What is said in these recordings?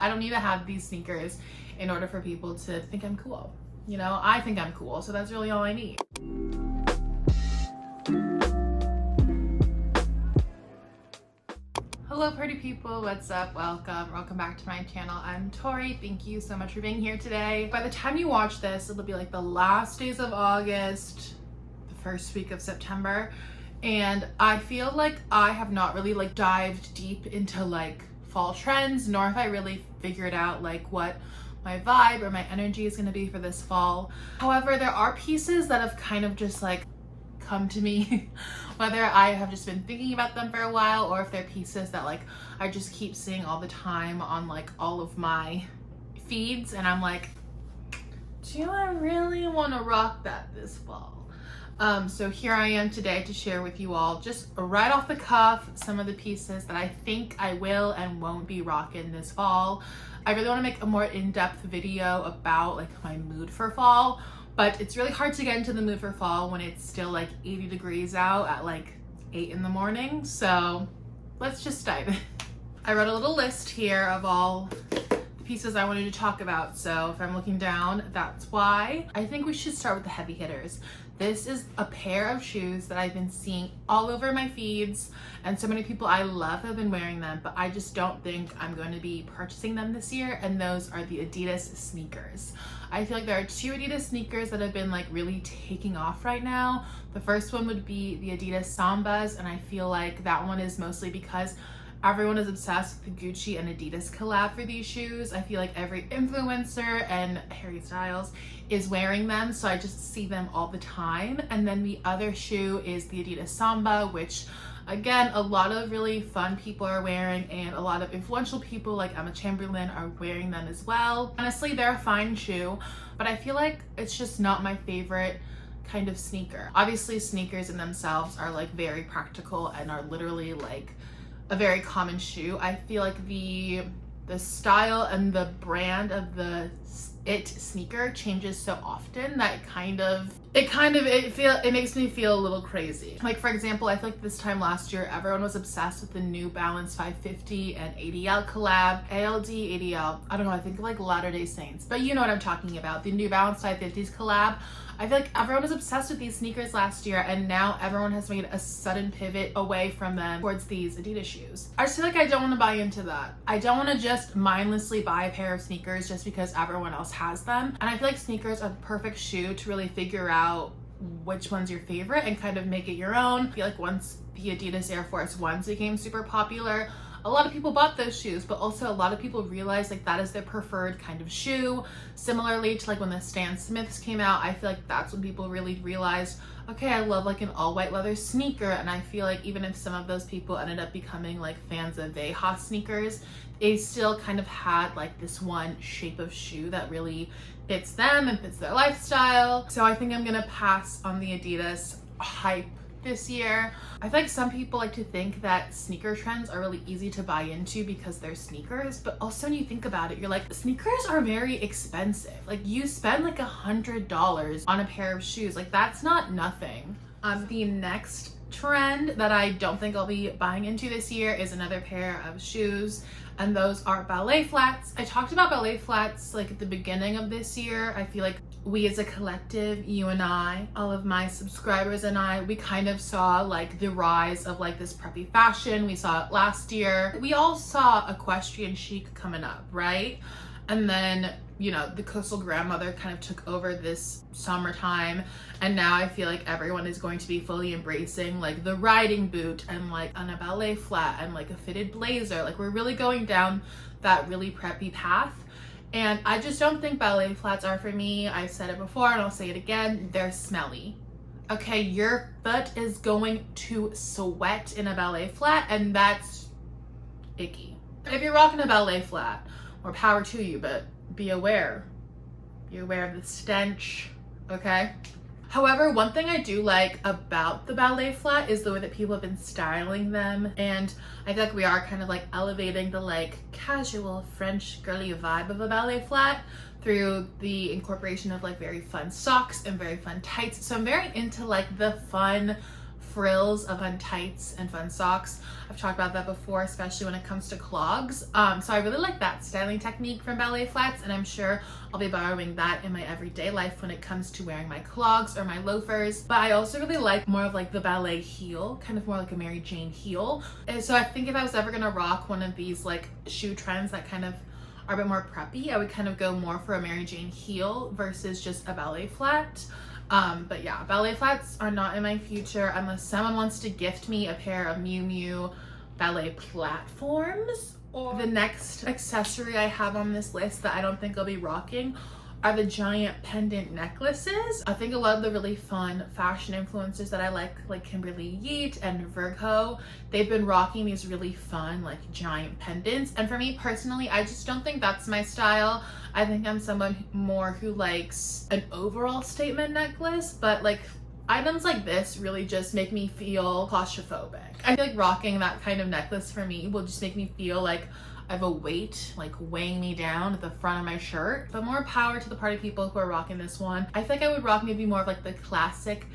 I don't need to have these sneakers in order for people to think I'm cool. You know, I think I'm cool, so that's really all I need. Hello pretty people, what's up? Welcome back to my channel. I'm Tori. Thank you so much for being here today. By the time you watch this, it'll be like the last days of August, the first week of September, and I feel like I have not really like dived deep into like fall trends, nor have I really figured out like what my vibe or my energy is going to be for this fall. However, there are pieces that have kind of just like come to me, whether I have just been thinking about them for a while or if they're pieces that like I just keep seeing all the time on like all of my feeds, and I'm like, do I really want to rock that this fall? So here I am today to share with you all, just right off the cuff, some of the pieces that I think I will and won't be rocking this fall. I really want to make a more in-depth video about like my mood for fall, but it's really hard to get into the mood for fall when it's still like 80 degrees out at like 8 in the morning. So let's just dive in. I wrote a little list here of all the pieces I wanted to talk about. So if I'm looking down, that's why. I think we should start with the heavy hitters. This is a pair of shoes that I've been seeing all over my feeds, and so many people I love have been wearing them, but I just don't think I'm going to be purchasing them this year, and those are the Adidas sneakers. I feel like there are two Adidas sneakers that have been like really taking off right now. The first one would be the Adidas Sambas, and I feel like that one is mostly because everyone is obsessed with the Gucci and Adidas collab for these shoes. I feel like every influencer and Harry Styles is wearing them, so I just see them all the time. And then the other shoe is the Adidas Samba, which again, a lot of really fun people are wearing, and a lot of influential people like Emma Chamberlain are wearing them as well. Honestly, they're a fine shoe, but I feel like it's just not my favorite kind of sneaker. Obviously, sneakers in themselves are like very practical and are literally like a very common shoe. I feel like the style and the brand of the sneaker changes so often that it makes me feel a little crazy. Like for example, I feel like this time last year everyone was obsessed with the New Balance 550 and ADL collab. ADL, I don't know, I think like Latter-day Saints, but you know what I'm talking about, the New Balance 550s collab. I feel like everyone was obsessed with these sneakers last year, and now everyone has made a sudden pivot away from them towards these Adidas shoes. I just feel like I don't want to buy into that. I don't want to just mindlessly buy a pair of sneakers just because everyone else has them. And I feel like sneakers are the perfect shoe to really figure out which one's your favorite and kind of make it your own. I feel like once the Adidas Air Force Ones became super popular, a lot of people bought those shoes, but also a lot of people realized like that is their preferred kind of shoe. Similarly to like when the Stan Smiths came out, I feel like that's when people really realized, okay, I love like an all white leather sneaker. And I feel like even if some of those people ended up becoming like fans of Veja sneakers, they still kind of had like this one shape of shoe that really fits them and fits their lifestyle. So I think I'm gonna pass on the Adidas hype this year. I feel like some people like to think that sneaker trends are really easy to buy into because they're sneakers, but also when you think about it, you're like, sneakers are very expensive. Like you spend like $100 on a pair of shoes. Like that's not nothing. The next trend that I don't think I'll be buying into this year is another pair of shoes, and those are ballet flats. I talked about ballet flats like at the beginning of this year. I feel like we as a collective, you and I, all of my subscribers and I, we kind of saw like the rise of like this preppy fashion. We saw it last year. We all saw equestrian chic coming up, right? And then, you know, the coastal grandmother kind of took over this summertime, and now I feel like everyone is going to be fully embracing like the riding boot and like on a ballet flat and like a fitted blazer. Like we're really going down that really preppy path. And I just don't think ballet flats are for me. I've said it before and I'll say it again, they're smelly. Okay, your foot is going to sweat in a ballet flat, and that's icky. If you're rocking a ballet flat, more power to you, but be aware. Be aware of the stench, okay? However, one thing I do like about the ballet flat is the way that people have been styling them, and I feel like we are kind of like elevating the like casual French girly vibe of a ballet flat through the incorporation of like very fun socks and very fun tights. So I'm very into like the fun frills of fun tights and fun socks. I've talked about that before, especially when it comes to clogs. So I really like that styling technique from Ballet Flats, and I'm sure I'll be borrowing that in my everyday life when it comes to wearing my clogs or my loafers. But I also really like more of like the ballet heel, kind of more like a Mary Jane heel. And so I think if I was ever gonna rock one of these like shoe trends that kind of are a bit more preppy, I would kind of go more for a Mary Jane heel versus just a ballet flat. But yeah, ballet flats are not in my future unless someone wants to gift me a pair of Miu Miu ballet platforms. Or the next accessory I have on this list that I don't think I'll be rocking are the giant pendant necklaces. I think a lot of the really fun fashion influencers that I like Kimberly Yeet and Virgo, they've been rocking these really fun like giant pendants. And for me personally, I just don't think that's my style. I think I'm someone more who likes an overall statement necklace, but like items like this really just make me feel claustrophobic. I feel like rocking that kind of necklace for me will just make me feel like I have a weight like weighing me down at the front of my shirt. But more power to the party people who are rocking this one. I think I would rock maybe more of like the classic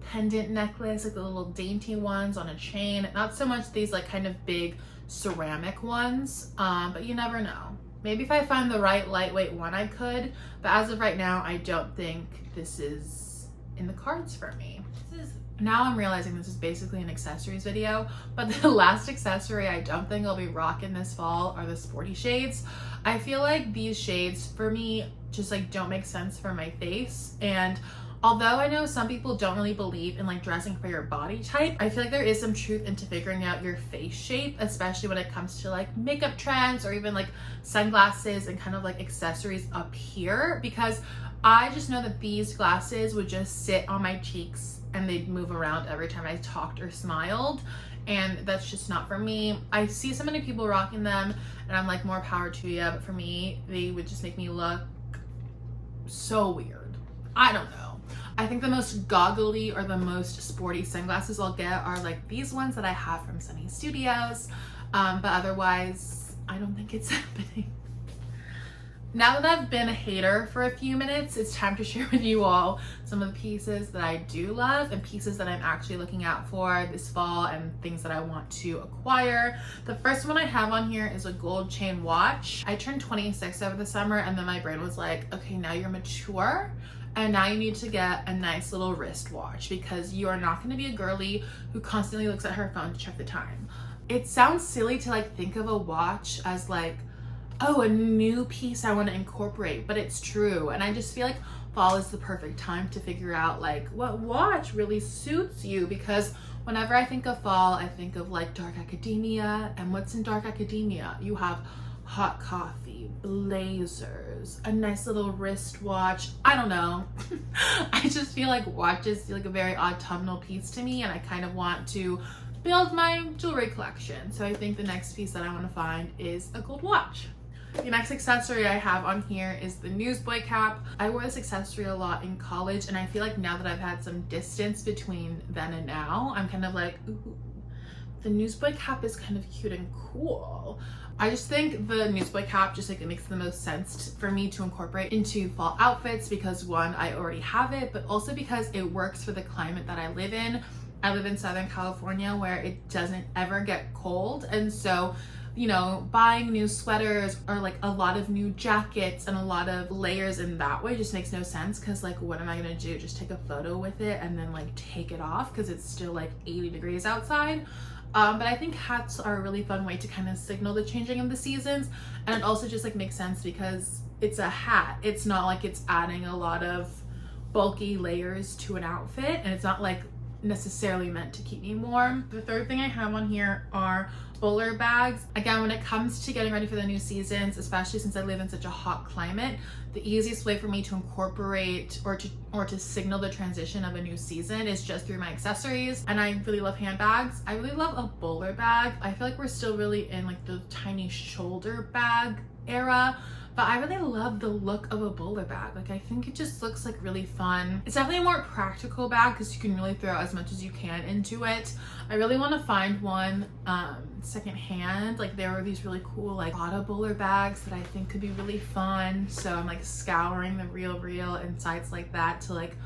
pendant necklace, like the little dainty ones on a chain, not so much these like kind of big ceramic ones, but you never know. Maybe if I find the right lightweight one I could, but as of right now I don't think this is in the cards for me. Now I'm realizing this is basically an accessories video, but the last accessory I don't think I'll be rocking this fall are the sporty shades. I feel like these shades for me just like don't make sense for my face, and although I know some people don't really believe in like dressing for your body type, I feel like there is some truth into figuring out your face shape, especially when it comes to like makeup trends or even like sunglasses and kind of like accessories up here, because I just know that these glasses would just sit on my cheeks and they'd move around every time I talked or smiled, and that's just not for me. I see so many people rocking them and I'm like, more power to you, but for me they would just make me look so weird. I don't know. I think the most goggly or the most sporty sunglasses I'll get are like these ones that I have from Sunny Studios, but otherwise I don't think it's happening. Now that I've been a hater for a few minutes, it's time to share with you all some of the pieces that I do love and pieces that I'm actually looking out for this fall and things that I want to acquire. The first one I have on here is a gold chain watch. I turned 26 over the summer, and then my brain was like, okay, now you're mature and now you need to get a nice little wristwatch, because you are not going to be a girly who constantly looks at her phone to check the time. It sounds silly to like think of a watch as like, oh, a new piece I want to incorporate, but it's true. And I just feel like fall is the perfect time to figure out like what watch really suits you, because whenever I think of fall, I think of like dark academia. And what's in dark academia? You have hot coffee, blazers, a nice little wristwatch. I don't know. I just feel like watches feel like a very autumnal piece to me, and I kind of want to build my jewelry collection. So I think the next piece that I want to find is a gold watch. The next accessory I have on here is the newsboy cap. I wore this accessory a lot in college, and I feel like now that I've had some distance between then and now, I'm kind of like, ooh, the newsboy cap is kind of cute and cool. I just think the newsboy cap just like it makes the most sense for me to incorporate into fall outfits, because one, I already have it, but also because it works for the climate that I live in. I live in Southern California where it doesn't ever get cold, and so you know, buying new sweaters or like a lot of new jackets and a lot of layers in that way just makes no sense, because like what am I gonna do, just take a photo with it and then like take it off because it's still like 80 degrees outside. But I think hats are a really fun way to kind of signal the changing of the seasons, and it also just like makes sense because it's a hat. It's not like it's adding a lot of bulky layers to an outfit, and it's not like necessarily meant to keep me warm. The third thing I have on here are bowler bags. Again, when it comes to getting ready for the new seasons, especially since I live in such a hot climate, the easiest way for me to incorporate or to signal the transition of a new season is just through my accessories. And I really love handbags. I really love a bowler bag. I feel like we're still really in like the tiny shoulder bag era, but I really love the look of a bowler bag. Like I think it just looks like really fun. It's definitely a more practical bag because you can really throw as much as you can into it. I really want to find one secondhand. Like there were these really cool like Prada bowler bags that I think could be really fun. So I'm like scouring the real and sites like that to like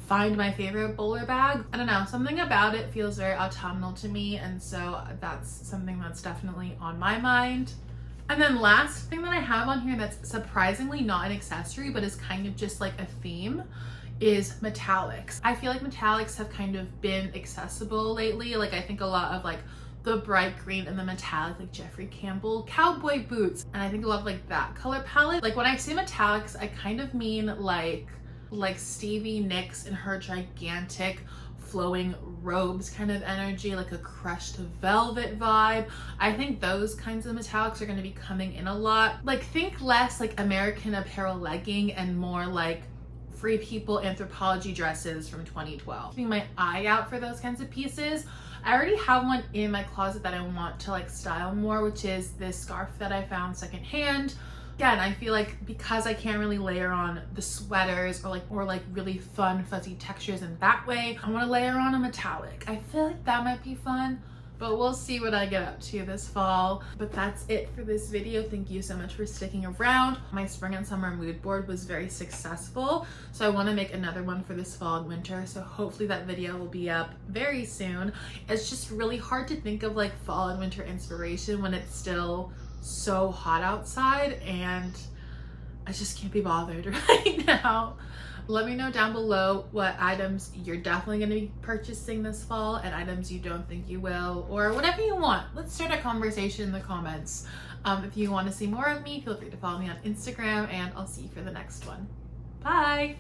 find my favorite bowler bag. I don't know, something about it feels very autumnal to me, and so that's something that's definitely on my mind. And then last thing that I have on here that's surprisingly not an accessory but is kind of just like a theme is metallics. I feel like metallics have kind of been accessible lately. Like I think a lot of like the bright green and the metallic, like Jeffrey Campbell cowboy boots, and I think a lot of like that color palette. Like when I say metallics, I kind of mean like Stevie Nicks in her gigantic flowing robes kind of energy, like a crushed velvet vibe. I think those kinds of metallics are going to be coming in a lot. Like think less like American Apparel legging and more like Free People Anthropology dresses from 2012. Keeping my eye out for those kinds of pieces. I already have one in my closet that I want to like style more, which is this scarf that I found secondhand. Again, I feel like because I can't really layer on the sweaters or like really fun fuzzy textures in that way, I want to layer on a metallic. I feel like that might be fun, but we'll see what I get up to this fall. But that's it for this video. Thank you so much for sticking around. My spring and summer mood board was very successful, so I want to make another one for this fall and winter, so hopefully that video will be up very soon. It's just really hard to think of like fall and winter inspiration when it's still so hot outside and I just can't be bothered right now. Let me know down below what items you're definitely going to be purchasing this fall and items you don't think you will, or whatever you want. Let's start a conversation in the comments. If you want to see more of me, feel free to follow me on Instagram, and I'll see you for the next one. Bye!